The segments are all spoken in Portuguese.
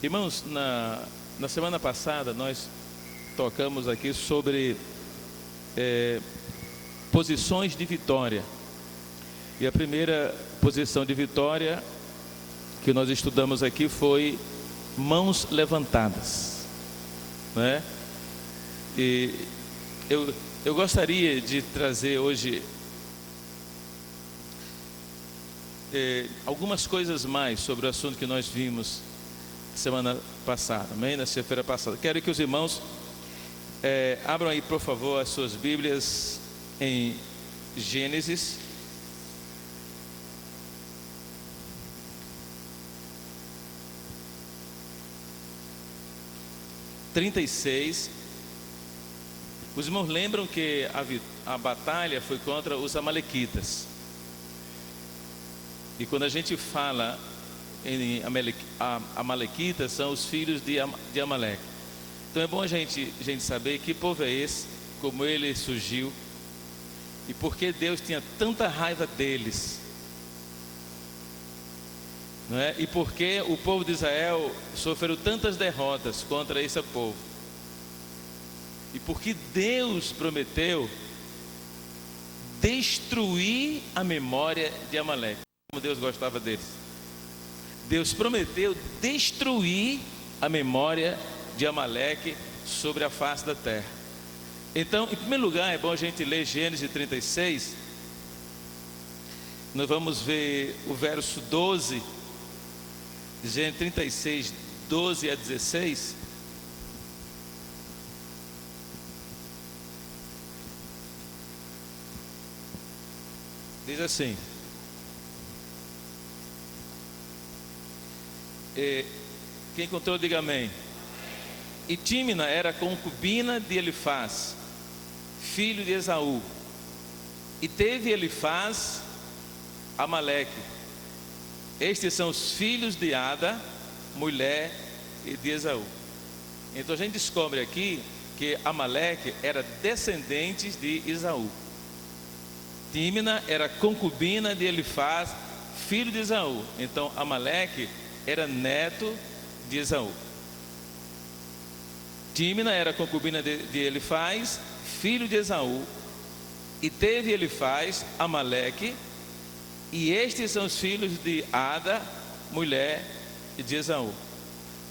Irmãos, na semana passada nós tocamos aqui sobre posições de vitória. E a primeira posição de vitória que nós estudamos aqui foi mãos levantadas, né? E eu gostaria de trazer hoje algumas coisas mais sobre o assunto que nós vimos semana passada, amém? Na sexta-feira passada. Quero que os irmãos abram aí, por favor, as suas Bíblias em Gênesis. Os irmãos lembram que a batalha foi contra os amalequitas. E quando a gente fala em amalequitas, são os filhos de Amaleque. Então é bom a gente saber que povo é esse, como ele surgiu e por que Deus tinha tanta raiva deles, não é? E por que o povo de Israel sofreu tantas derrotas contra esse povo. E por que Deus prometeu destruir a memória de Amaleque. Como Deus gostava deles. Deus prometeu destruir a memória de Amaleque sobre a face da terra. Então, em primeiro lugar, é bom a gente ler Gênesis 36. Nós vamos ver o verso 12, Gênesis 36, 12 a 16. Diz assim: quem encontrou, diga amém. E Tímina era concubina de Elifaz, filho de Esaú. E teve Elifaz Amaleque. Estes são os filhos de Ada, mulher de Esaú. Então a gente descobre aqui que Amaleque era descendente de Esaú. Tímina era concubina de Elifaz, filho de Esaú. Então Amaleque era neto de Esaú. Tímina era concubina de Elifaz, filho de Esaú. E teve Elifaz Amaleque. E estes são os filhos de Ada, mulher de Esaú.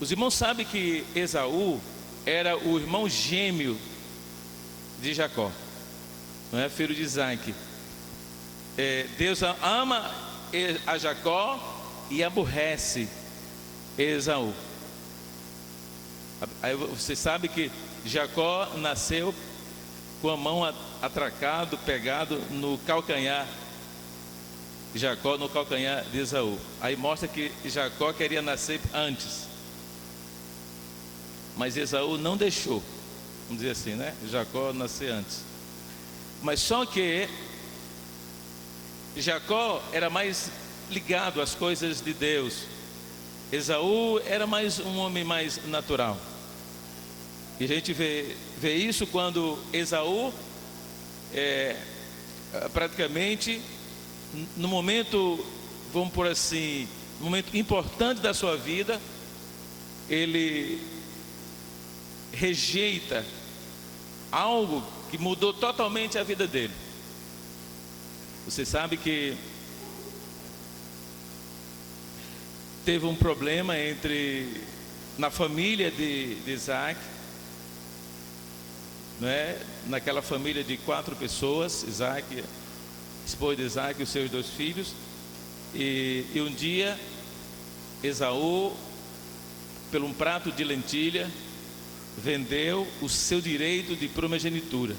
Os irmãos sabem que Esaú era o irmão gêmeo de Jacó, não é? Filho de Isaac. Deus ama a Jacó e aborrece Esaú. Aí você sabe que Jacó nasceu com a mão atracado, pegado no calcanhar. Jacó no calcanhar de Esaú. Aí mostra que Jacó queria nascer antes, mas Esaú não deixou, vamos dizer assim, né? Jacó nascer antes. Mas só que Jacó era mais ligado às coisas de Deus. Esaú era mais um homem mais natural. E a gente vê isso quando Esaú praticamente no momento, vamos por assim, no momento importante da sua vida, ele rejeita algo que mudou totalmente a vida dele. Você sabe que teve um problema na família de Isaac, não é? Naquela família de 4 pessoas, Isaac, esposa de Isaac e os seus 2 filhos. E um dia Esaú, por um prato de lentilha, vendeu o seu direito de primogenitura.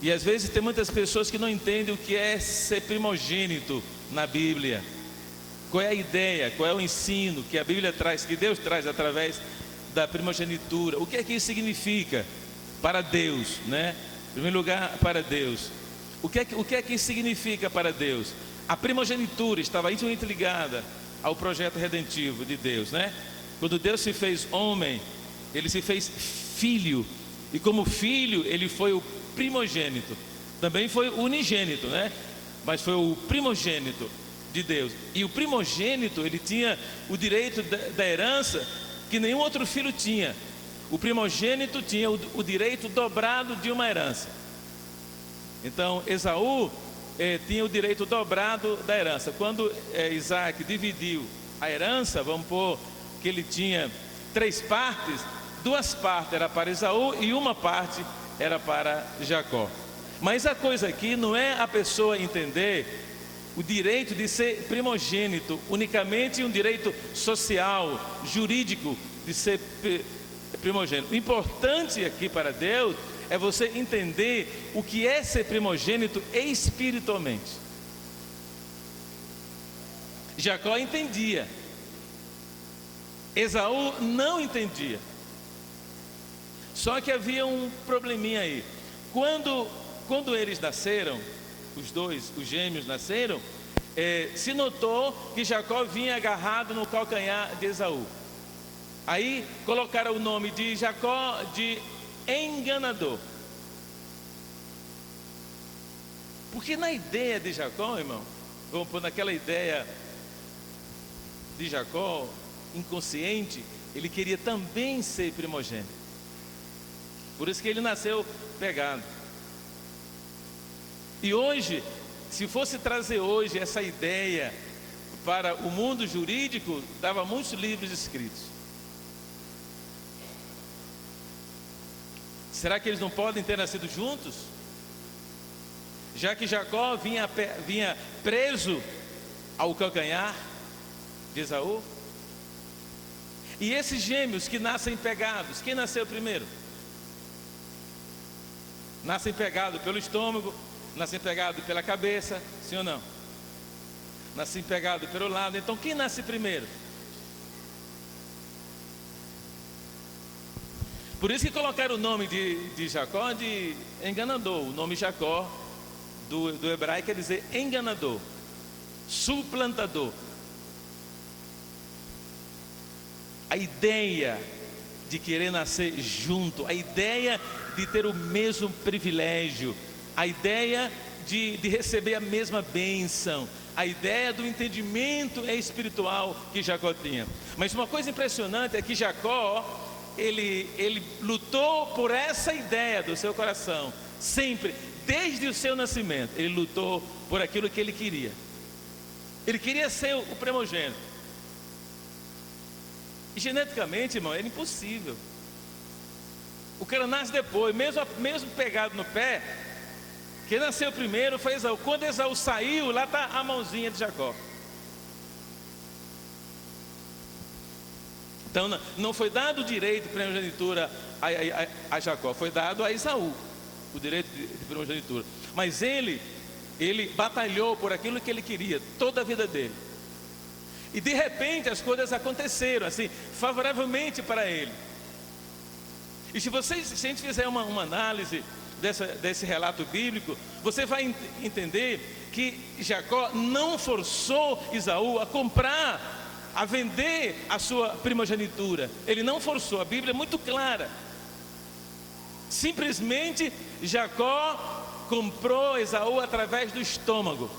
E às vezes tem muitas pessoas que não entendem o que é ser primogênito na Bíblia. Qual é a ideia, qual é o ensino que a Bíblia traz, que Deus traz através da primogenitura. O que é que isso significa para Deus, né? Em primeiro lugar, para Deus. O que é que isso significa para Deus? A primogenitura estava intimamente ligada ao projeto redentivo de Deus, né? Quando Deus se fez homem, ele se fez filho. E como filho, ele foi o primogênito. Também foi unigênito, né? Mas foi o primogênito. de Deus. E o primogênito, ele tinha o direito da herança que nenhum outro filho tinha. O primogênito tinha o direito dobrado de uma herança. Então Esaú tinha o direito dobrado da herança. Quando Isaac dividiu a herança, vamos pôr que ele tinha 3 partes, 2 partes era para Esaú e 1 parte era para Jacó. Mas a coisa aqui não é a pessoa entender o direito de ser primogênito unicamente um direito social, jurídico de ser primogênito. O importante aqui para Deus é você entender o que é ser primogênito espiritualmente. Jacó entendia, Esaú não entendia. Só que havia um probleminha aí. Quando eles nasceram, os gêmeos nasceram, se notou que Jacó vinha agarrado no calcanhar de Esaú. Aí colocaram o nome de Jacó de enganador. Porque na ideia de Jacó, irmão, vamos pôr naquela ideia de Jacó, inconsciente, ele queria também ser primogênito. Por isso que ele nasceu pegado. E hoje, se fosse trazer hoje essa ideia para o mundo jurídico, dava muitos livros escritos. Será que eles não podem ter nascido juntos? Já que Jacó vinha preso ao calcanhar de Esaú. E esses gêmeos que nascem pegados, quem nasceu primeiro? Nascem pegados pelo estômago, nascem pegados pela cabeça, sim ou não? Nascem pegados pelo lado. Então quem nasce primeiro? Por isso que colocaram o nome de Jacó de enganador. O nome Jacó do hebraico quer dizer enganador, suplantador. A ideia de querer nascer junto, a ideia de ter o mesmo privilégio, a ideia de receber a mesma bênção, a ideia do entendimento espiritual que Jacó tinha. Mas uma coisa impressionante é que Jacó, ele lutou por essa ideia do seu coração, sempre, desde o seu nascimento, ele lutou por aquilo que ele queria. Ele queria ser o primogênito. E geneticamente, irmão, era impossível. O cara nasce depois, mesmo pegado no pé. Quem nasceu primeiro foi Esaú. Quando Esaú saiu, lá está a mãozinha de Jacó. Então não foi dado o direito de primogenitura a Jacó, foi dado a Esaú o direito de primogenitura. Mas ele batalhou por aquilo que ele queria toda a vida dele. E de repente as coisas aconteceram assim, favoravelmente para ele. E se a gente fizer uma análise desse relato bíblico, você vai entender que Jacó não forçou Esaú a comprar, a vender a sua primogenitura. Ele não forçou, a Bíblia é muito clara. Simplesmente Jacó comprou Esaú através do estômago.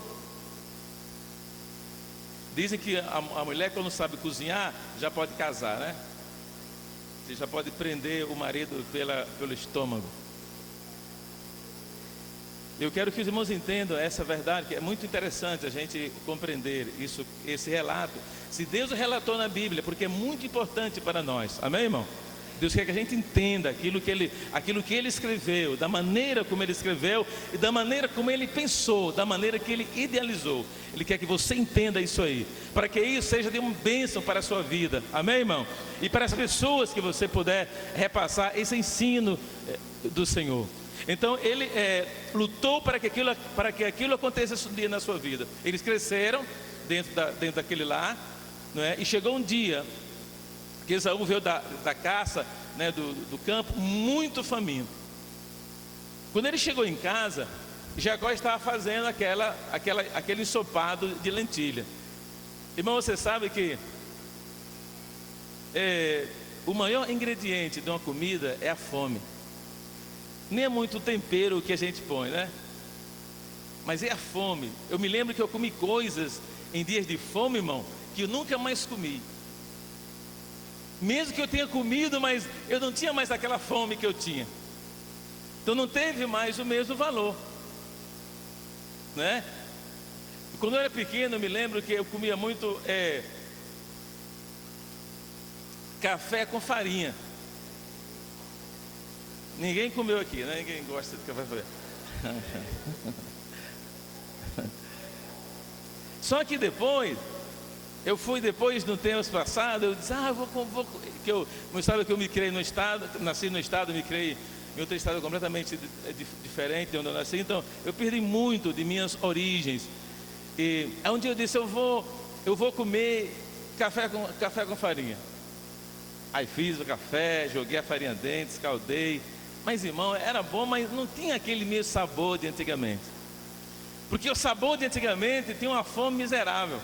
Dizem que a mulher, quando sabe cozinhar, já pode casar, né? Você já pode prender o marido pelo estômago. Eu quero que os irmãos entendam essa verdade, que é muito interessante a gente compreender esse relato. Se Deus relatou na Bíblia, porque é muito importante para nós, amém, irmão? Deus quer que a gente entenda aquilo que ele escreveu, da maneira como ele escreveu e da maneira como ele pensou, da maneira que ele idealizou. Ele quer que você entenda isso aí, para que isso seja de uma bênção para a sua vida, amém, irmão? E para as pessoas que você puder repassar esse ensino do Senhor. Então ele lutou para que aquilo acontecesse um dia na sua vida. Eles cresceram dentro daquele lar, não é? E chegou um dia que Esaú veio da caça, né, do campo, muito faminto. Quando ele chegou em casa, Jacó estava fazendo aquele ensopado de lentilha. Irmão, você sabe que o maior ingrediente de uma comida é a fome. Nem é muito o tempero que a gente põe, né? Mas é a fome. Eu me lembro que eu comi coisas em dias de fome, irmão, que eu nunca mais comi. Mesmo que eu tenha comido, mas eu não tinha mais aquela fome que eu tinha. Então não teve mais o mesmo valor, né? Quando eu era pequeno, eu me lembro que eu comia muito café com farinha. Ninguém comeu aqui, né? Ninguém gosta de café com farinha. Só que depois, eu fui depois, no tempo passado, eu disse, que eu não sabe que eu me criei no estado, nasci no estado, me criei em outro estado completamente diferente de onde eu nasci, então eu perdi muito de minhas origens. E um dia eu disse, eu vou comer café com farinha. Aí fiz o café, joguei a farinha dentro, escaldei. Mas irmão, era bom, mas não tinha aquele mesmo sabor de antigamente. Porque o sabor de antigamente tinha uma fome miserável.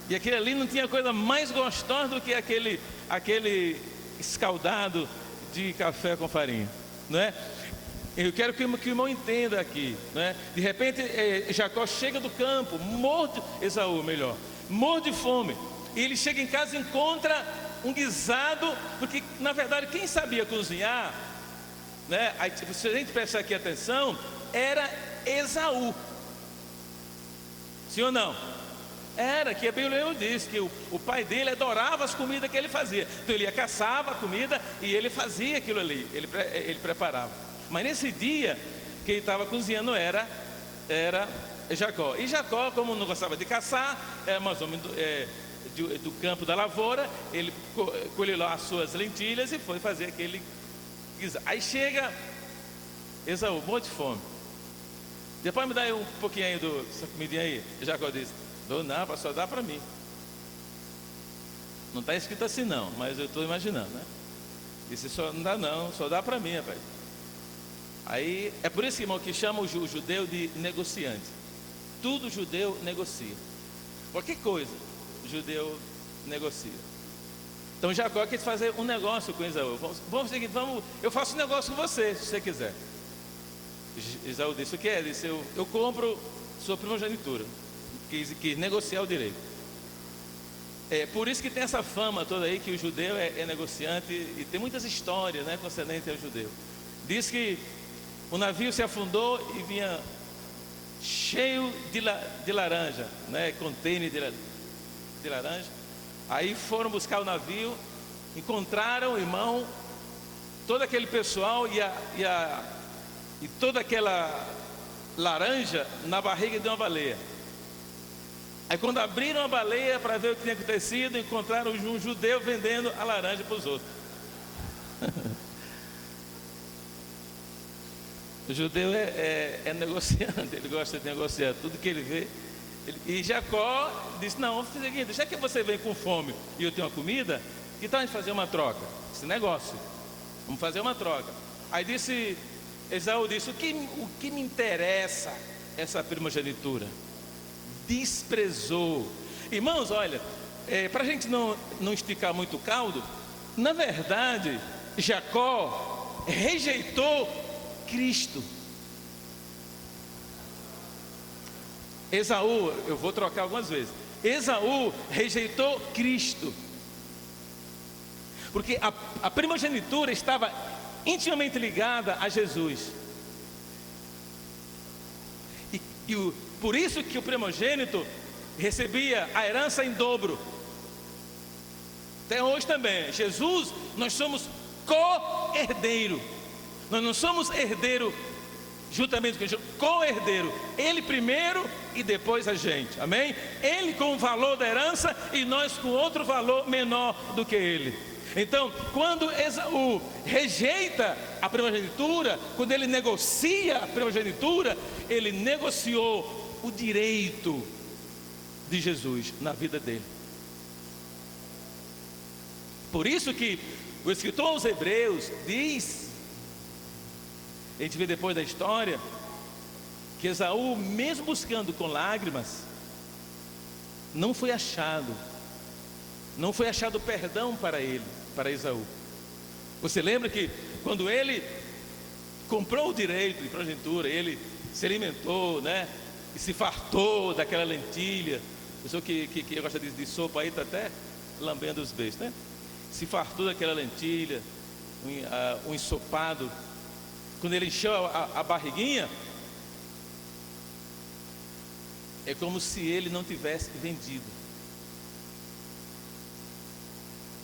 E aquele ali não tinha coisa mais gostosa do que aquele escaldado de café com farinha, não é? Eu quero que o irmão entenda aqui, não é? De repente Jacó chega do campo, morto, Esaú melhor, morto de fome. E ele chega em casa e encontra um guisado, porque na verdade quem sabia cozinhar, né? Aí, se a gente prestar aqui atenção, era Esaú. Sim ou não? Era, que a Bíblia diz que o pai dele adorava as comidas que ele fazia. Então ele ia caçava a comida e ele fazia aquilo ali, ele preparava. Mas nesse dia, quem estava cozinhando era Jacó. E Jacó, como não gostava de caçar, era mais ou menos do campo da lavoura, ele colheu lá as suas lentilhas e foi fazer aquele guisado. Aí chega Esaú, morto de fome. Depois me dá aí um pouquinho aí dessa comidinha aí. Jacó disse, não, só dá para mim. Não está escrito assim não, mas eu estou imaginando, né? Disse, só não dá não, só dá para mim, rapaz. Aí, é por isso, irmão, que chama o judeu de negociante. Tudo judeu negocia. Qualquer coisa, o judeu negocia. Então Jacó quis fazer um negócio com Esaú. Eu faço um negócio com você, se você quiser. Esaú disse, o que é? Disse, eu compro sua primogenitura. Quis negociar o direito. É por isso que tem essa fama toda aí, que o judeu é negociante. E tem muitas histórias, né, concernentes ao judeu. Diz que o navio se afundou e vinha cheio de laranja, né, container de laranja. Aí foram buscar o navio, encontraram, irmão, todo aquele pessoal e toda aquela laranja na barriga de uma baleia. Aí quando abriram a baleia para ver o que tinha acontecido, encontraram um judeu vendendo a laranja para os outros. O judeu é negociante, ele gosta de negociar tudo que ele vê. E Jacó disse, não, vamos fazer o seguinte, já que você vem com fome e eu tenho uma comida, que tal a gente fazer uma troca? Esse negócio, vamos fazer uma troca. Aí Esaú disse, o que me interessa essa primogenitura? Desprezou. Irmãos, olha, para a gente não esticar muito o caldo, na verdade, Jacó rejeitou Cristo. Esaú, eu vou trocar algumas vezes. Esaú rejeitou Cristo, porque a primogenitura estava intimamente ligada a Jesus. Por isso que o primogênito recebia a herança em dobro. Até hoje também. Jesus, nós somos co-herdeiro. Nós não somos herdeiro juntamente com Jesus, co-herdeiro. Ele primeiro e depois a gente. Amém? Ele com o valor da herança e nós com outro valor menor do que ele. Então, quando Esaú rejeita a primogenitura, quando ele negocia a primogenitura, ele negociou o direito de Jesus na vida dele. Por isso que o escritor aos Hebreus diz, a gente vê depois da história, que Esaú, mesmo buscando com lágrimas, não foi achado perdão para ele, para Esaú. Você lembra que quando ele comprou o direito de primogenitura, ele se alimentou, né, e se fartou daquela lentilha, Pessoa que gosta de sopa aí, está até lambendo os beijos, né? Se fartou daquela lentilha, um ensopado. Quando ele encheu a barriguinha, é como se ele não tivesse vendido.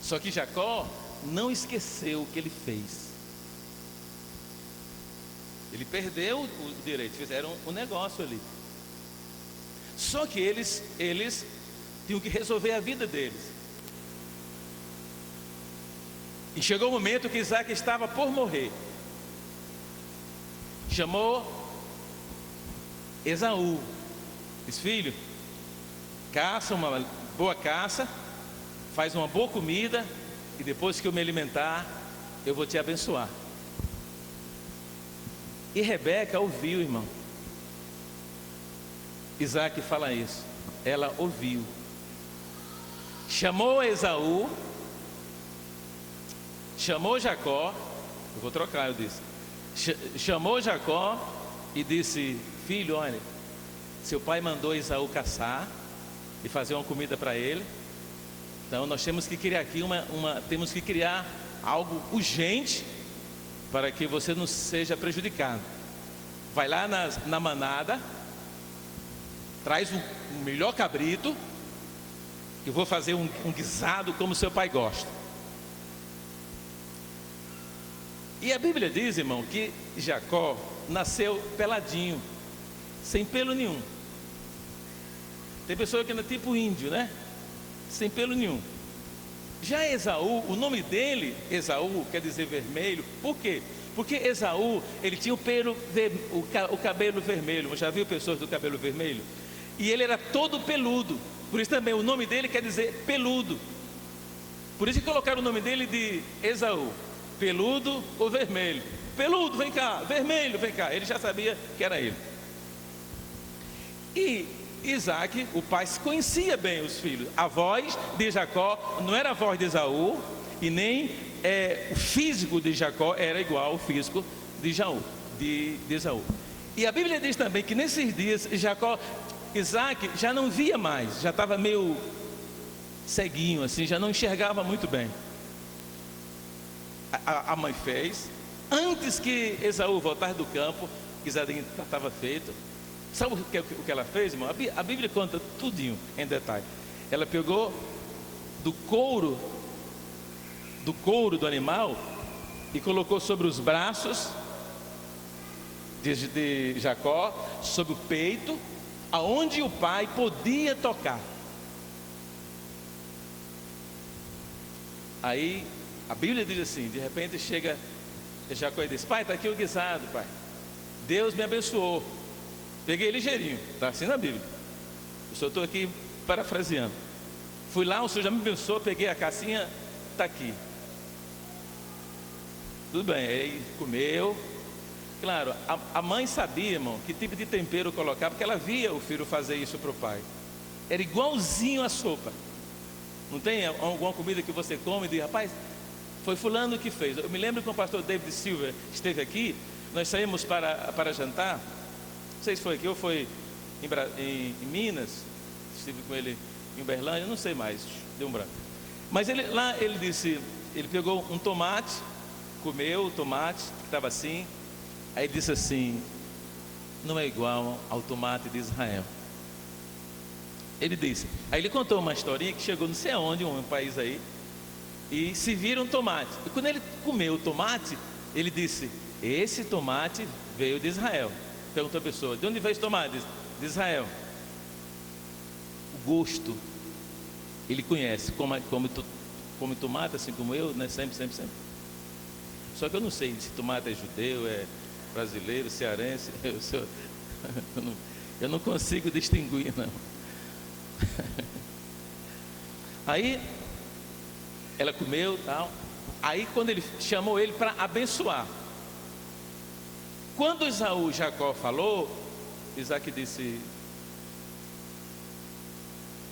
Só que Jacó não esqueceu o que ele fez. Ele perdeu o direito, fizeram um negócio ali. Só que eles tinham que resolver a vida deles. E chegou o momento que Isaac estava por morrer. Chamou Esaú. Disse: filho, caça uma boa caça, faz uma boa comida, e depois que eu me alimentar, eu vou te abençoar. E Rebeca ouviu, irmão. Isaac fala isso. Ela ouviu. Chamou Esaú, chamou Jacó. Eu vou trocar, eu disse. Chamou Jacó e disse: filho, olha, seu pai mandou Esaú caçar e fazer uma comida para ele. Então nós temos que criar aqui temos que criar algo urgente para que você não seja prejudicado. Vai lá na manada, traz o melhor cabrito, que eu vou fazer um guisado como seu pai gosta. E a Bíblia diz, irmão, que Jacó nasceu peladinho, sem pelo nenhum. Tem pessoa que é tipo índio, né? Sem pelo nenhum. Já Esaú, o nome dele, Esaú, quer dizer vermelho. Por quê? Porque Esaú, ele tinha o cabelo vermelho. Você já viu pessoas do cabelo vermelho? E ele era todo peludo. Por isso também o nome dele quer dizer peludo. Por isso que colocaram o nome dele de Esaú. Peludo ou vermelho? Peludo, vem cá. Vermelho, vem cá. Ele já sabia que era ele. E Isaac, o pai, conhecia bem os filhos. A voz de Jacó não era a voz de Esaú, e nem o físico de Jacó era igual ao físico de Esaú. E a Bíblia diz também que nesses dias Isaac já não via mais, já estava meio ceguinho assim, já não enxergava muito bem. A mãe fez, antes que Esaú voltasse do campo, Isadim estava feito. Sabe o que ela fez, irmão? A Bíblia conta tudinho em detalhe. Ela pegou do couro do animal e colocou sobre os braços de Jacó, sobre o peito, aonde o pai podia tocar. Aí a Bíblia diz assim: de repente chega Jacó e diz: pai, está aqui o guisado, pai. Deus me abençoou. Peguei ligeirinho, está assim na Bíblia. Eu só estou aqui parafraseando. Fui lá, o senhor já me abençoou, peguei a cacinha, está aqui. Tudo bem, aí comeu. Claro, a mãe sabia, irmão, que tipo de tempero colocar, porque ela via o filho fazer isso para o pai. Era igualzinho a sopa. Não tem alguma comida que você come e diz: rapaz, foi fulano que fez. Eu me lembro que o pastor David Silva esteve aqui. Nós saímos para jantar. Não sei se foi aqui ou foi em Minas. Estive com ele em Uberlândia, não sei mais, deu um branco. Mas ele disse, ele pegou um tomate, comeu o tomate, que estava assim. Aí ele disse assim: não é igual ao tomate de Israel. Ele disse, aí ele contou uma historinha que chegou não sei aonde, um país aí, e se viram um tomate. E quando ele comeu o tomate, ele disse: esse tomate veio de Israel. Perguntou a pessoa: de onde veio esse tomate? Disse: de Israel. O gosto ele conhece, come tomate assim como eu, né? Sempre. Só que eu não sei se tomate é judeu, é brasileiro, cearense. Eu não consigo distinguir, não. Aí ela comeu tal. Aí quando ele chamou ele para abençoar, quando Jacó falou, Isaac disse: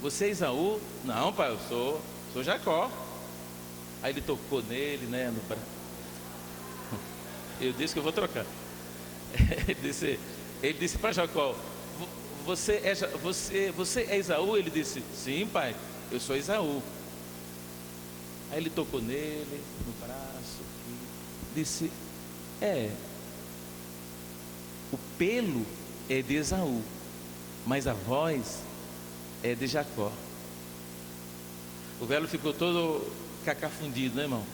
você é Esaú? Não, pai, eu sou Jacó. Aí ele tocou nele, né, no braço. Eu disse que eu vou trocar. Ele disse para Jacó: você é Esaú? Ele disse: sim, pai, eu sou Esaú. Aí ele tocou nele, no braço, e disse: o pelo é de Esaú, mas a voz é de Jacó. O velho ficou todo cacafundido, né, irmão?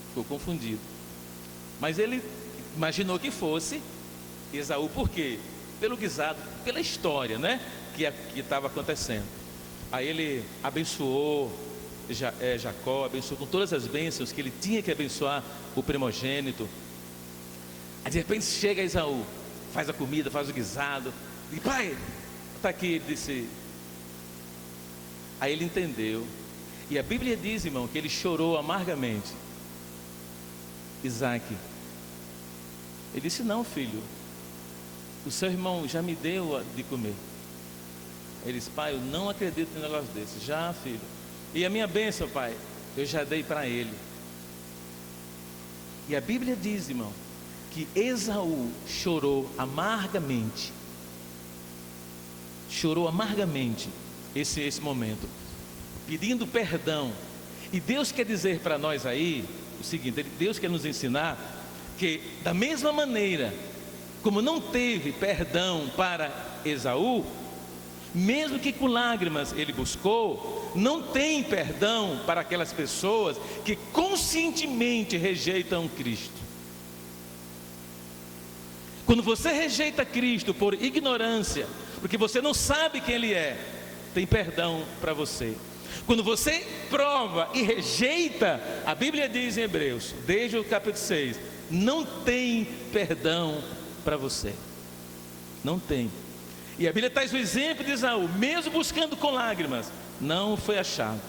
Ficou confundido. Mas ele imaginou que fosse Esaú, por quê? Pelo guisado, pela história, né, que estava acontecendo. Aí ele abençoou Jacó, abençoou com todas as bênçãos que ele tinha que abençoar o primogênito. Aí de repente chega Esaú, faz a comida, faz o guisado, e pai, está aqui. Ele disse. Aí ele entendeu, e a Bíblia diz, irmão, que ele chorou amargamente. Isaac, ele disse: não, filho, o seu irmão já me deu de comer. Ele disse: pai, eu não acredito em um negócio desse. Já, filho. E a minha bênção, pai, eu já dei para ele. E a Bíblia diz, irmão, que Esaú chorou amargamente. Chorou amargamente esse momento, pedindo perdão. E Deus quer dizer para nós aí o seguinte: Deus quer nos ensinar que, da mesma maneira como não teve perdão para Esaú, mesmo que com lágrimas ele buscou, não tem perdão para aquelas pessoas que conscientemente rejeitam Cristo. Quando você rejeita Cristo por ignorância, porque você não sabe quem Ele é, tem perdão para você. Quando você prova e rejeita, a Bíblia diz em Hebreus, desde o capítulo 6, não tem perdão para você. Não tem. E a Bíblia traz o exemplo de Esaú, mesmo buscando com lágrimas, não foi achado.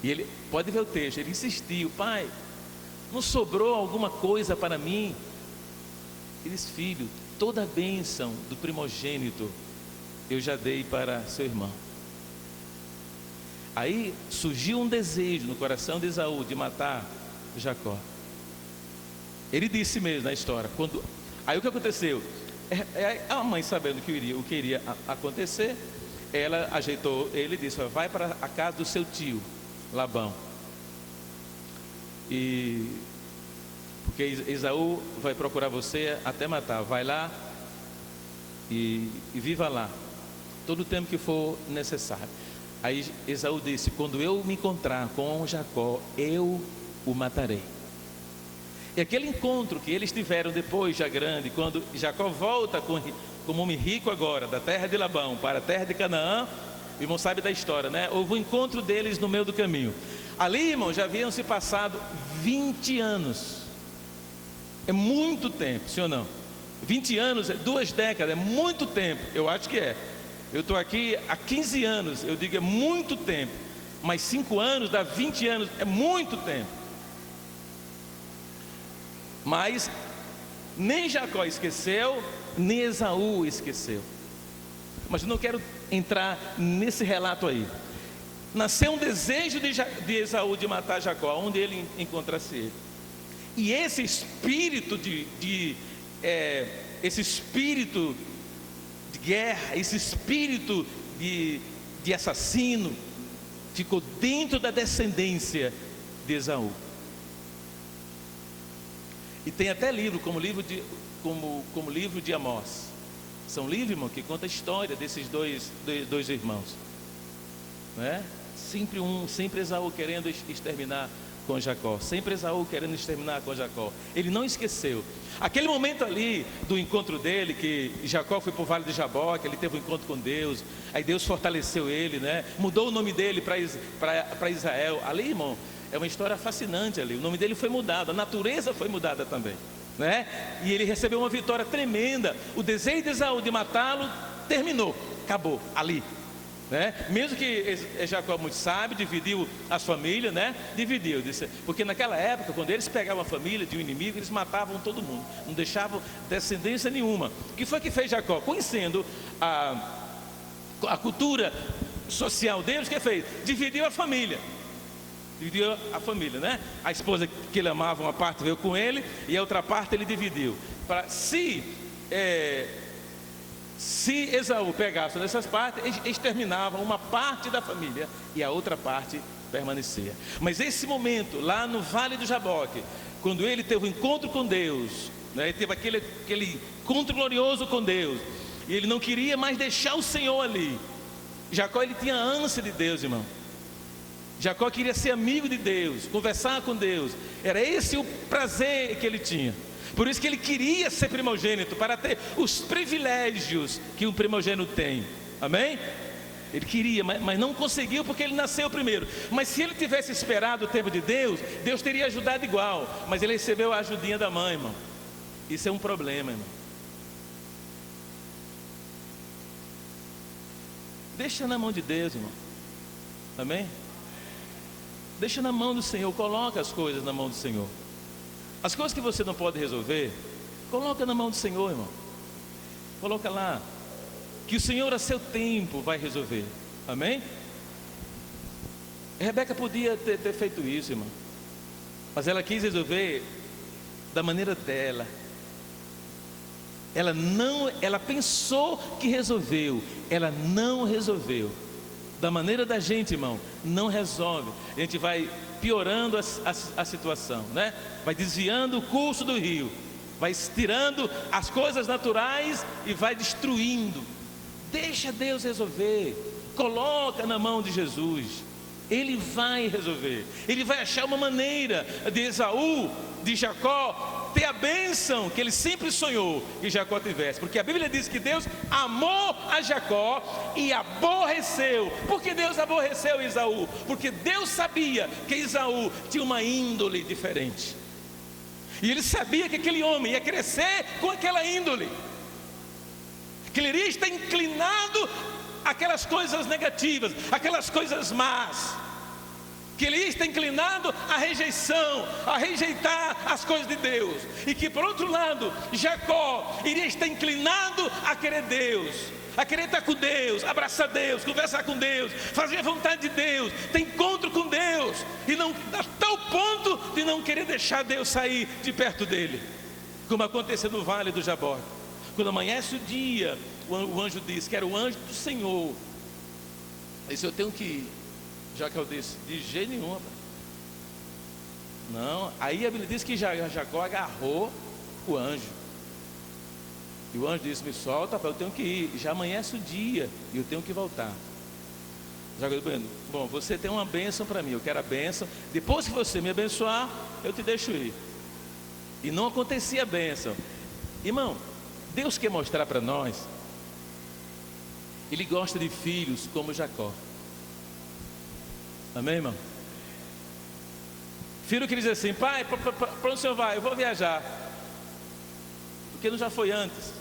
E ele, pode ver o texto, ele insistiu: pai, não sobrou alguma coisa para mim? Ele disse: filho, toda a bênção do primogênito eu já dei para seu irmão. Aí surgiu um desejo no coração de Esaú de matar Jacó. Ele disse mesmo na história, aí o que aconteceu? A mãe, sabendo o que iria acontecer, ela ajeitou ele e disse: vai para a casa do seu tio Labão, porque Esaú vai procurar você até matar. Vai lá e viva lá todo o tempo que for necessário. Aí Esaú disse: quando eu me encontrar com Jacó, eu o matarei. E aquele encontro que eles tiveram depois, já grande, quando Jacó volta como homem rico agora, da terra de Labão para a terra de Canaã, o irmão sabe da história, né? Houve um encontro deles no meio do caminho. Ali, irmão, já haviam se passado 20 anos. É muito tempo, sim ou não? 20 anos, 2 décadas, é muito tempo. Eu acho que é. Eu estou aqui há 15 anos, eu digo é muito tempo. Mas 5 anos dá 20 anos, é muito tempo. Mas nem Jacó esqueceu, nem Esaú esqueceu. Mas eu não quero entrar nesse relato aí. Nasceu um desejo de Esaú de matar Jacó, onde ele encontrasse ele. E esse espírito esse espírito de guerra, esse espírito de assassino, ficou dentro da descendência de Esaú. E tem até livro, como livro de Amós. São livros, irmão, que conta a história desses dois irmãos, não é? Sempre Esaú querendo exterminar com Jacó, sempre Esaú querendo exterminar com Jacó. Ele não esqueceu. Aquele momento ali do encontro dele, que Jacó foi para o vale de Jaboque, ele teve um encontro com Deus, aí Deus fortaleceu ele, né? Mudou o nome dele para Israel. Ali, irmão, é uma história fascinante ali. O nome dele foi mudado, a natureza foi mudada também, né? E ele recebeu uma vitória tremenda. O desejo de Esaú de matá-lo terminou, acabou ali, né? Mesmo que Jacó, muito sábio, dividiu as famílias, né? Dividiu, disse, porque naquela época, quando eles pegavam a família de um inimigo, eles matavam todo mundo, não deixavam descendência nenhuma. O que foi que fez Jacó? Conhecendo a cultura social deles, o que fez? Dividiu a família. Dividiu a família, né? A esposa que ele amava, uma parte veio com ele, e a outra parte ele dividiu. Se Se Esaú pegasse nessas partes, exterminava uma parte da família e a outra parte permanecia. Mas esse momento, lá no Vale do Jaboque, quando ele teve um encontro com Deus, né, ele teve aquele encontro glorioso com Deus, e ele não queria mais deixar o Senhor ali. Jacó, ele tinha ânsia de Deus, irmão. Jacó queria ser amigo de Deus, conversar com Deus. Era esse o prazer que ele tinha. Por isso que ele queria ser primogênito, para ter os privilégios que um primogênito tem. Amém? Ele queria, mas não conseguiu porque ele nasceu primeiro. Mas se ele tivesse esperado o tempo de Deus, Deus teria ajudado igual. Mas ele recebeu a ajudinha da mãe, irmão. Isso é um problema, irmão. Deixa na mão de Deus, irmão. Amém? Deixa na mão do Senhor, coloca as coisas na mão do Senhor. As coisas que você não pode resolver, coloca na mão do Senhor, irmão. Coloca lá, que o Senhor a seu tempo vai resolver. Amém? Rebeca podia ter feito isso, irmão, mas ela quis resolver da maneira dela. Ela pensou que resolveu, ela não resolveu. Da maneira da gente, irmão, não resolve. A gente vai piorando a situação, né? Vai desviando o curso do rio, vai tirando as coisas naturais e vai destruindo. Deixa Deus resolver. Coloca na mão de Jesus. Ele vai resolver. Ele vai achar uma maneira de Esaú, de Jacó, ter a bênção que ele sempre sonhou que Jacó tivesse. Porque a Bíblia diz que Deus amou a Jacó e aborreceu. Por que Deus aborreceu Esaú? Porque Deus sabia que Esaú tinha uma índole diferente. E ele sabia que aquele homem ia crescer com aquela índole, que ele iria estar inclinado àquelas coisas negativas, aquelas coisas más, que ele está inclinado à rejeição, a rejeitar as coisas de Deus. E que por outro lado, Jacó iria estar inclinado a querer Deus, a querer estar com Deus, abraçar Deus, conversar com Deus, fazer a vontade de Deus, ter encontro com Deus, e não a tal ponto de não querer deixar Deus sair de perto dele, como aconteceu no Vale do Jaboque. Quando amanhece o dia, o anjo disse que era o anjo do Senhor. Disse: eu tenho que ir. Jacó disse: de jeito nenhum, rapaz. Não. Aí a Bíblia diz que Jacó agarrou o anjo, e o anjo disse: me solta, rapaz, eu tenho que ir, já amanhece o dia e eu tenho que voltar. Jacó disse: bom, você tem uma bênção para mim, eu quero a bênção, depois que você me abençoar, eu te deixo ir. E não acontecia a bênção. Irmão, Deus quer mostrar para nós, Ele gosta de filhos como Jacó. Amém, irmão? Filho que diz assim: pai, para onde o senhor vai? Eu vou viajar. Porque não já foi antes.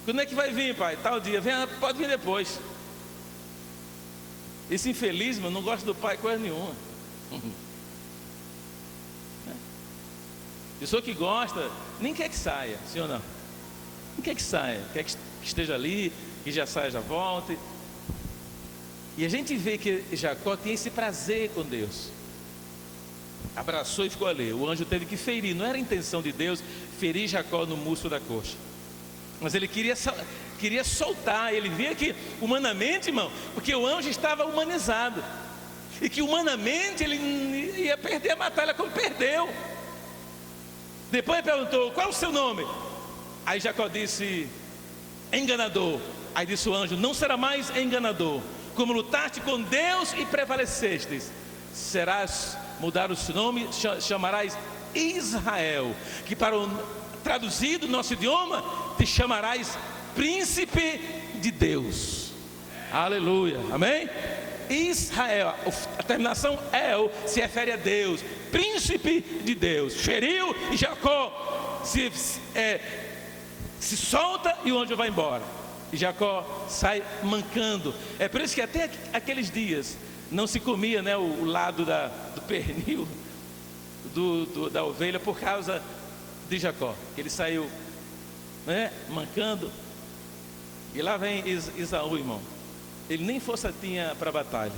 Quando é que vai vir, pai? Tal dia. Vem, pode vir depois. Esse infeliz, mano, não gosta do pai coisa nenhuma. Pessoa que gosta, nem quer que saia, sim ou não? Não quer que saia, quer que esteja ali, que já saia, já volte. E a gente vê que Jacó tinha esse prazer com Deus. Abraçou e ficou ali. O anjo teve que ferir, não era a intenção de Deus ferir Jacó no músculo da coxa, mas ele queria soltar. Ele via que humanamente, irmão, porque o anjo estava humanizado, e que humanamente ele ia perder a batalha como perdeu. Depois ele perguntou: qual é o seu nome? Aí Jacó disse: enganador. Aí disse o anjo: não será mais enganador. Como lutaste com Deus e prevalecestes, serás, mudar o seu nome, chamarás Israel, que para o traduzido no nosso idioma, te chamarás príncipe de Deus. Aleluia, amém? Israel, a terminação El se refere a Deus, príncipe de Deus. Feriu e Jacó se solta e o anjo vai embora. E Jacó sai mancando. É por isso que até aqueles dias não se comia, né, o lado do pernil da ovelha, por causa de Jacó, que ele saiu, né, mancando. E lá vem Esaú, irmão. Ele nem força tinha para a batalha,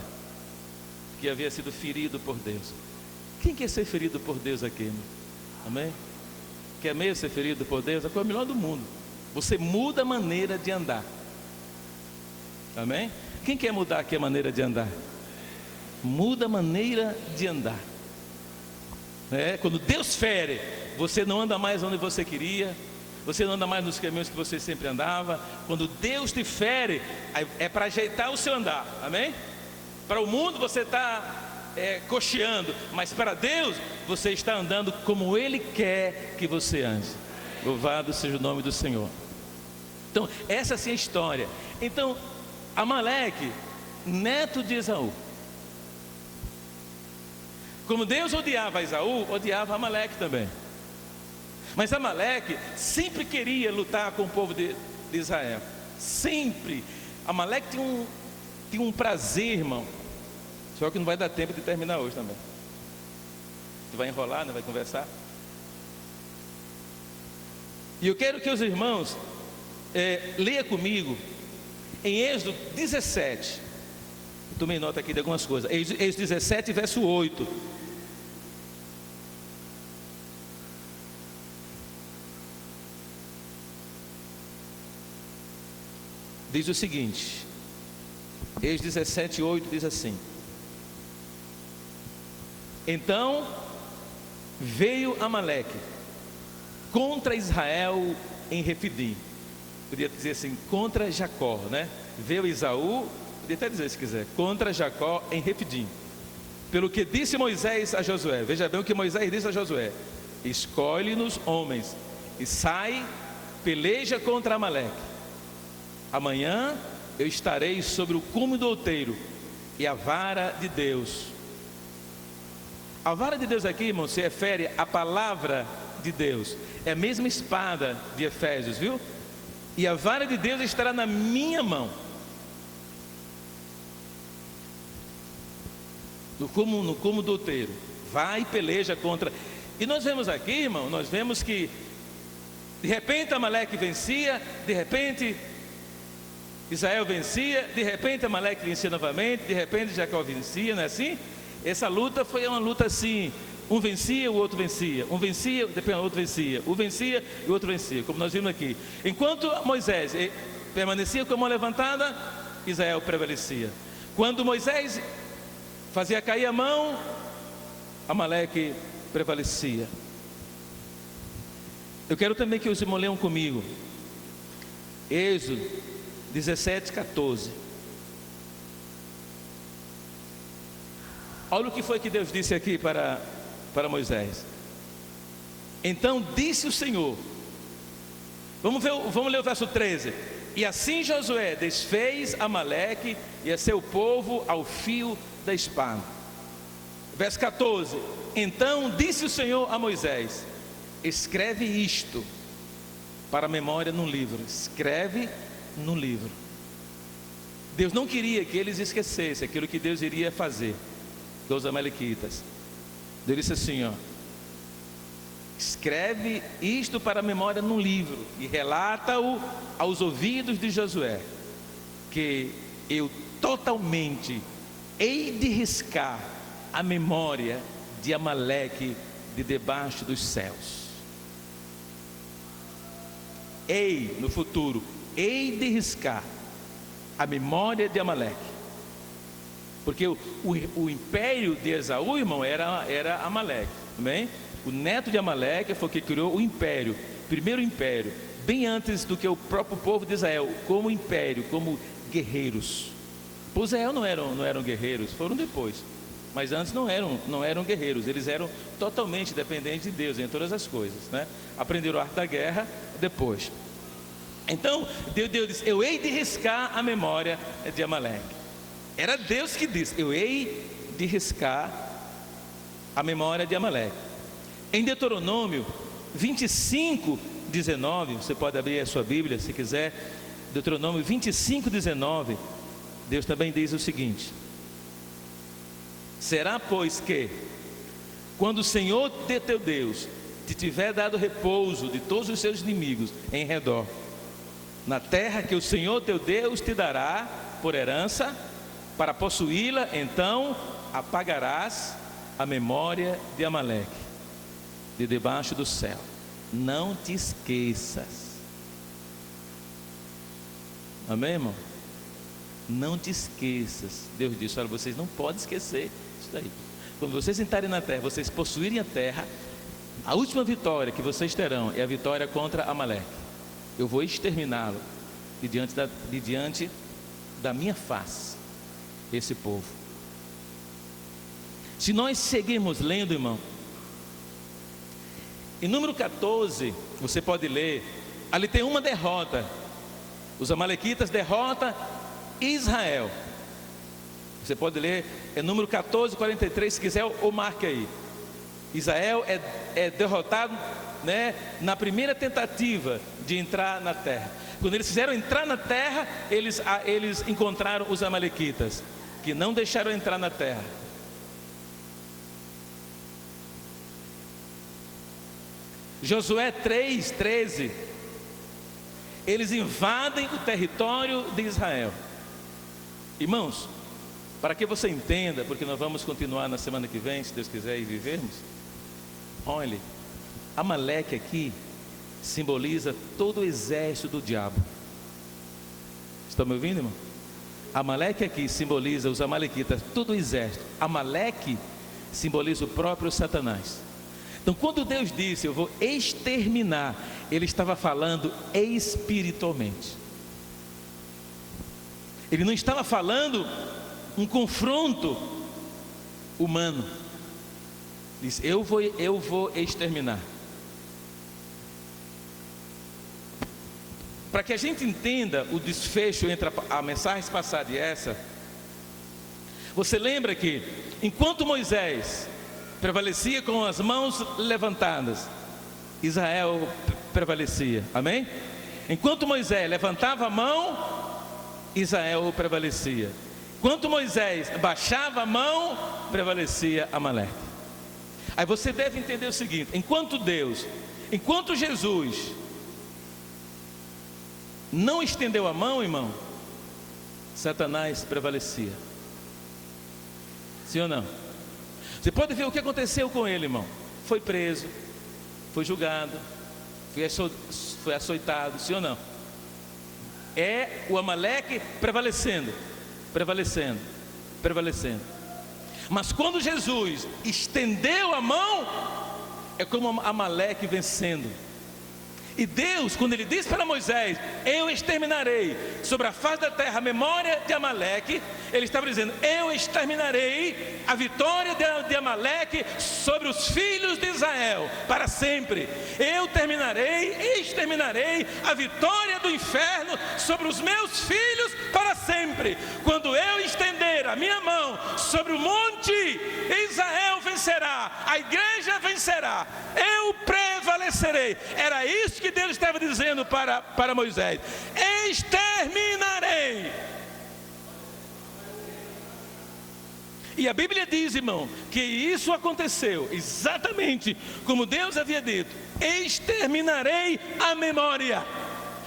porque havia sido ferido por Deus. Quem quer ser ferido por Deus aqui, irmão? Amém? Quer mesmo ser ferido por Deus? É a coisa melhor do mundo. Você muda a maneira de andar. Amém? Quem quer mudar aqui a maneira de andar? Muda a maneira de andar. Quando Deus fere, você não anda mais onde você queria, você não anda mais nos caminhos que você sempre andava. Quando Deus te fere, é para ajeitar o seu andar. Amém? Para o mundo você está cocheando, mas para Deus você está andando como Ele quer que você ande. Louvado seja o nome do Senhor. Então essa sim é a história. Então Amaleque, neto de Esaú. Como Deus odiava Esaú, odiava Amaleque também. Mas Amaleque sempre queria lutar com o povo de Israel. Sempre. Amaleque tinha um prazer, irmão. Só que não vai dar tempo de terminar hoje também. Tu vai enrolar, não vai conversar? E eu quero que os irmãos leia comigo em Êxodo 17. Eu tomei nota aqui de algumas coisas. Êxodo 17, verso 8. Diz o seguinte, Êxodo 17, 8 diz assim: então veio Amaleque contra Israel em Refidim. Podia dizer assim, contra Jacó, né? Veio Esaú, podia até dizer se quiser, contra Jacó em Refidim. Pelo que disse Moisés a Josué, veja bem o que Moisés disse a Josué: escolhe-nos homens e sai, peleja contra Amaleque. Amanhã eu estarei sobre o cume do outeiro e a vara de Deus. A vara de Deus aqui, irmão, se refere à palavra de Deus. É a mesma espada de Efésios, viu? E a vara de Deus estará na minha mão. No cume do outeiro. Vai e peleja contra. E nós vemos aqui, irmão, nós vemos que de repente Amaleque vencia, de repente Israel vencia, de repente Amaleque vencia novamente, de repente Jacó vencia, não é assim? Essa luta foi uma luta assim, um vencia, o outro vencia, um vencia, depois o outro vencia, um vencia e o outro vencia, como nós vimos aqui. Enquanto Moisés permanecia com a mão levantada, Israel prevalecia. Quando Moisés fazia cair a mão, Amaleque prevalecia. Eu quero também que os irmãos leiam comigo Êxodo 17, 14. Olha o que foi que Deus disse aqui para Moisés. Então disse o Senhor, vamos ler o verso 13. E assim Josué desfez Amaleque e a seu povo ao fio da espada. Verso 14. Então disse o Senhor a Moisés: escreve isto para a memória num livro. Escreve no livro. Deus não queria que eles esquecessem aquilo que Deus iria fazer com os amalequitas. Deus disse assim, ó: escreve isto para a memória num livro e relata-o aos ouvidos de Josué, que eu totalmente hei de riscar a memória de Amaleque de debaixo dos céus. Ei, no futuro, hei de riscar a memória de Amaleque, porque o império de Esaú, irmão, era Amaleque, amém? O neto de Amaleque foi o que criou o império, primeiro império, bem antes do que o próprio povo de Israel, como império, como guerreiros. Os Israel não eram guerreiros, foram depois, mas antes não eram guerreiros, eles eram totalmente dependentes de Deus em todas as coisas, né? Aprenderam a arte da guerra depois. Então Deus disse: eu hei de riscar a memória de Amaleque. Era Deus que disse: eu hei de riscar a memória de Amaleque. Em Deuteronômio 25, 19, você pode abrir a sua Bíblia se quiser. Deuteronômio 25, 19, Deus também diz o seguinte: será pois que, quando o Senhor teu Deus te tiver dado repouso de todos os seus inimigos em redor, na terra que o Senhor teu Deus te dará por herança, para possuí-la, então apagarás a memória de Amaleque de debaixo do céu. Não te esqueças. Amém, irmão? Não te esqueças. Deus disse: olha, vocês não podem esquecer isso daí. Quando vocês entrarem na terra, vocês possuírem a terra, a última vitória que vocês terão é a vitória contra Amaleque. Eu vou exterminá-lo de diante da minha face, esse povo. Se nós seguirmos lendo, irmão, em número 14, você pode ler, ali tem uma derrota. Os amalequitas derrotam Israel. Você pode ler, é número 14, 43, se quiser, ou marque aí. Israel é derrotado, né, na primeira tentativa de entrar na terra. Quando eles fizeram entrar na terra, eles encontraram os amalequitas, que não deixaram entrar na terra. Josué 3:13, eles invadem o território de Israel. Irmãos, para que você entenda, porque nós vamos continuar na semana que vem, se Deus quiser, e vivermos. Olhe, Amaleque aqui simboliza todo o exército do diabo. Estão me ouvindo, irmão? Amaleque aqui simboliza os amalequitas, todo o exército. Amaleque simboliza o próprio Satanás. Então, quando Deus disse: eu vou exterminar, Ele estava falando espiritualmente. Ele não estava falando um confronto humano. Diz: eu vou exterminar. Para que a gente entenda o desfecho entre a mensagem passada e essa, você lembra que enquanto Moisés prevalecia com as mãos levantadas, Israel prevalecia, amém? Enquanto Moisés levantava a mão, Israel prevalecia. Enquanto Moisés baixava a mão, prevalecia Amaleque. Aí você deve entender o seguinte: enquanto Jesus não estendeu a mão, irmão, Satanás prevalecia. Sim ou não? Você pode ver o que aconteceu com ele, irmão. Foi preso, foi julgado, foi açoitado, sim ou não? É o Amaleque prevalecendo. Mas quando Jesus estendeu a mão, é como Amaleque vencendo. E Deus, quando Ele disse para Moisés: eu exterminarei sobre a face da terra a memória de Amaleque, Ele estava dizendo: eu exterminarei a vitória de Amaleque sobre os filhos de Israel para sempre. Eu exterminarei a vitória do inferno sobre os meus filhos para sempre. Quando eu estender a minha mão sobre o monte, Israel vencerá, a igreja vencerá, eu prevalecerei. Era isso que Deus estava dizendo para Moisés: exterminarei. E a Bíblia diz, irmão, que isso aconteceu exatamente como Deus havia dito: exterminarei a memória.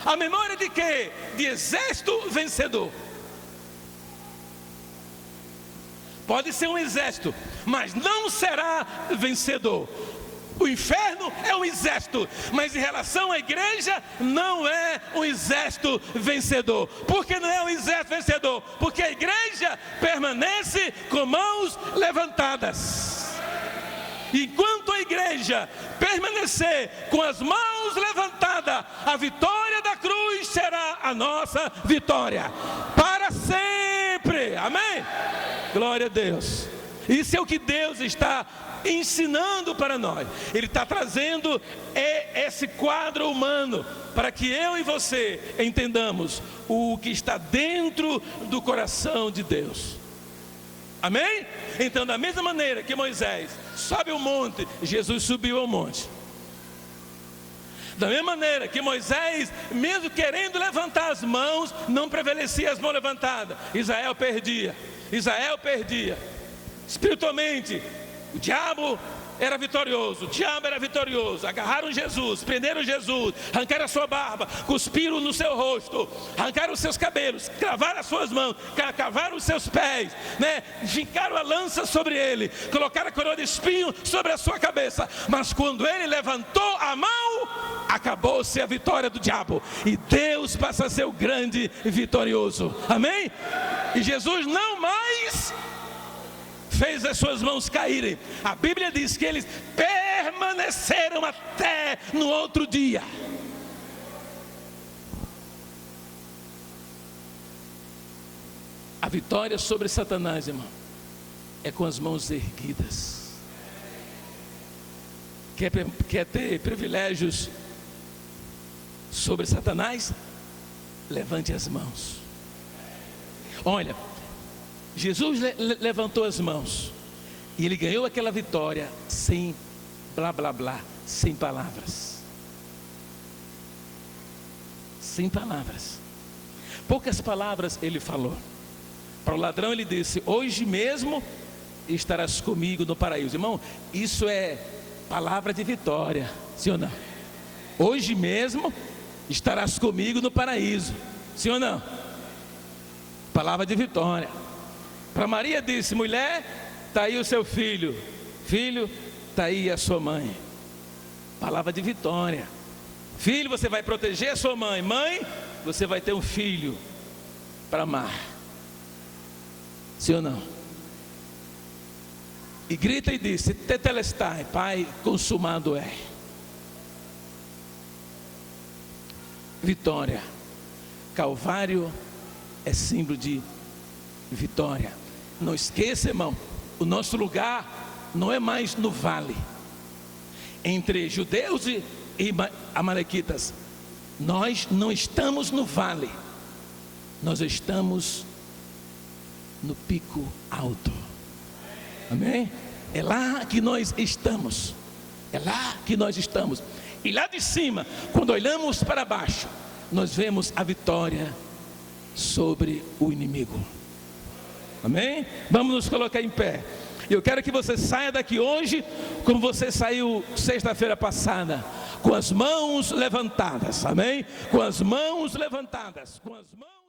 A memória de quê? De exército vencedor. Pode ser um exército, mas não será vencedor. O inferno é um exército, mas em relação à igreja não é um exército vencedor. Por que não é um exército vencedor? Porque a igreja permanece com mãos levantadas. Enquanto a igreja permanecer com as mãos levantadas, a vitória da cruz será a nossa vitória para sempre. Amém? Glória a Deus. Isso é o que Deus está ensinando para nós. Ele está trazendo esse quadro humano para que eu e você entendamos o que está dentro do coração de Deus. Amém? Então, da mesma maneira que Moisés sobe o monte, Jesus subiu ao monte. Da mesma maneira que Moisés, mesmo querendo levantar as mãos, não prevalecia as mãos levantadas. Israel perdia. Espiritualmente, O diabo era vitorioso, o diabo era vitorioso. Agarraram Jesus, prenderam Jesus, arrancaram a sua barba, cuspiram no seu rosto, arrancaram os seus cabelos, cravaram as suas mãos, cavaram os seus pés, né? Fincaram a lança sobre ele, colocaram a coroa de espinho sobre a sua cabeça. Mas quando ele levantou a mão, acabou-se a vitória do diabo, e Deus passa a ser o grande vitorioso. Amém? E Jesus não mais fez as suas mãos caírem. A Bíblia diz que eles permaneceram até no outro dia. A vitória sobre Satanás, irmão, é com as mãos erguidas. Quer ter privilégios sobre Satanás? Levante as mãos. Olha, Jesus levantou as mãos e ele ganhou aquela vitória sem blá blá blá, sem palavras. Sem palavras. Poucas palavras ele falou. Para o ladrão ele disse: hoje mesmo estarás comigo no paraíso. Irmão, isso é palavra de vitória, sim ou não? Hoje mesmo estarás comigo no paraíso, sim ou não? Palavra de vitória. Para Maria disse: mulher, está aí o seu filho. Filho, está aí a sua mãe. Palavra de vitória. Filho, você vai proteger a sua mãe. Mãe, você vai ter um filho para amar. Sim ou não? E grita e diz: tetelestai, Pai, consumado é. Vitória. Calvário é símbolo de vitória. Não esqueça, irmão, o nosso lugar não é mais no vale entre judeus e amalequitas. Nós não estamos no vale, nós estamos no pico alto. Amém? É lá que nós estamos. É lá que nós estamos. E lá de cima, quando olhamos para baixo, nós vemos a vitória sobre o inimigo. Amém? Vamos nos colocar em pé. Eu quero que você saia daqui hoje como você saiu sexta-feira passada, com as mãos levantadas. Amém? Com as mãos levantadas, com as mãos